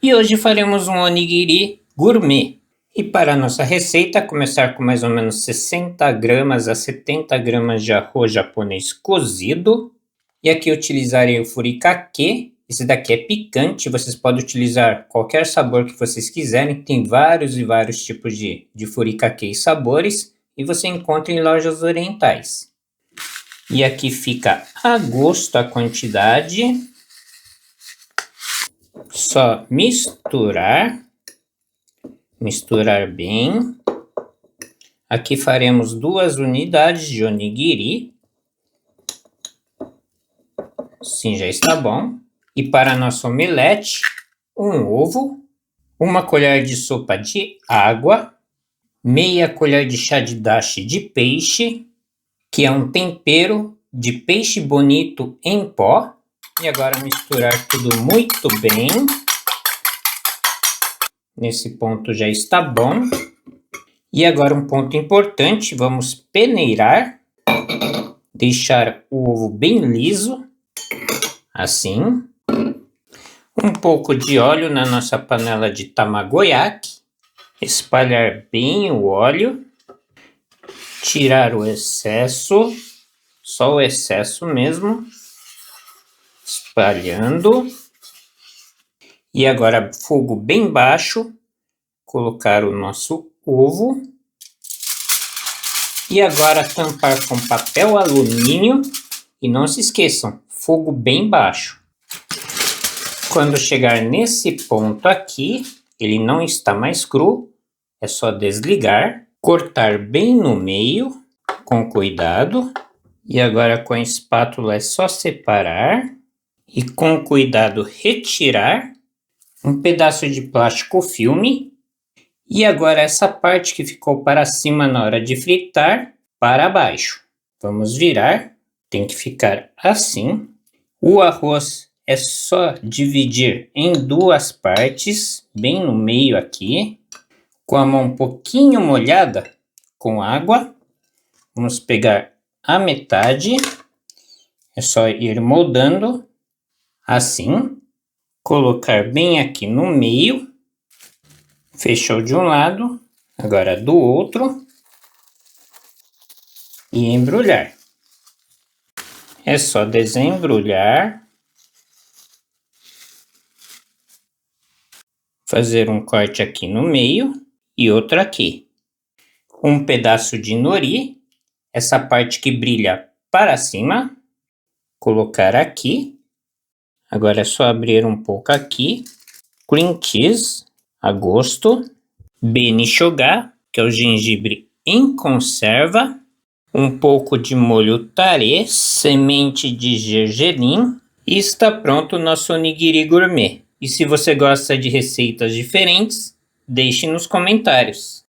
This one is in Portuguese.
E hoje faremos um onigiri gourmet. E para a nossa receita, começar com mais ou menos 60 gramas a 70 gramas de arroz japonês cozido. E aqui utilizarei o furikake. Esse daqui é picante, vocês podem utilizar qualquer sabor que vocês quiserem. Tem vários e vários tipos de furikake e sabores. E você encontra em lojas orientais. E aqui fica a gosto a quantidade. Só misturar bem. Aqui faremos 2 unidades de onigiri. Sim, já está bom. E para nosso omelete, um ovo, 1 colher de sopa de água, meia colher de chá de dashi de peixe, que é um tempero de peixe bonito em pó. E agora misturar tudo muito bem. Nesse ponto já está bom. E agora um ponto importante, vamos peneirar. Deixar o ovo bem liso. Assim. Um pouco de óleo na nossa panela de tamagoyaki. Espalhar bem o óleo. Tirar o excesso. Só o excesso mesmo. Espalhando. E agora fogo bem baixo. Colocar o nosso ovo. E agora tampar com papel alumínio. E não se esqueçam, fogo bem baixo. Quando chegar nesse ponto aqui, ele não está mais cru. É só desligar. Cortar bem no meio, com cuidado. E agora com a espátula é só separar. E com cuidado retirar um pedaço de plástico filme. E agora essa parte que ficou para cima na hora de fritar, para baixo. Vamos virar. Tem que ficar assim. O arroz é só dividir em 2 partes, bem no meio aqui. Com a mão um pouquinho molhada com água. Vamos pegar a metade. É só ir moldando. Assim, colocar bem aqui no meio, fechou de um lado, agora do outro, e embrulhar. É só desembrulhar, fazer um corte aqui no meio e outro aqui. Um pedaço de nori, essa parte que brilha para cima, colocar aqui. Agora é só abrir um pouco aqui. Cream cheese, a gosto. Benishogá, que é o gengibre em conserva. Um pouco de molho tarê, semente de gergelim. E está pronto o nosso onigiri gourmet. E se você gosta de receitas diferentes, deixe nos comentários.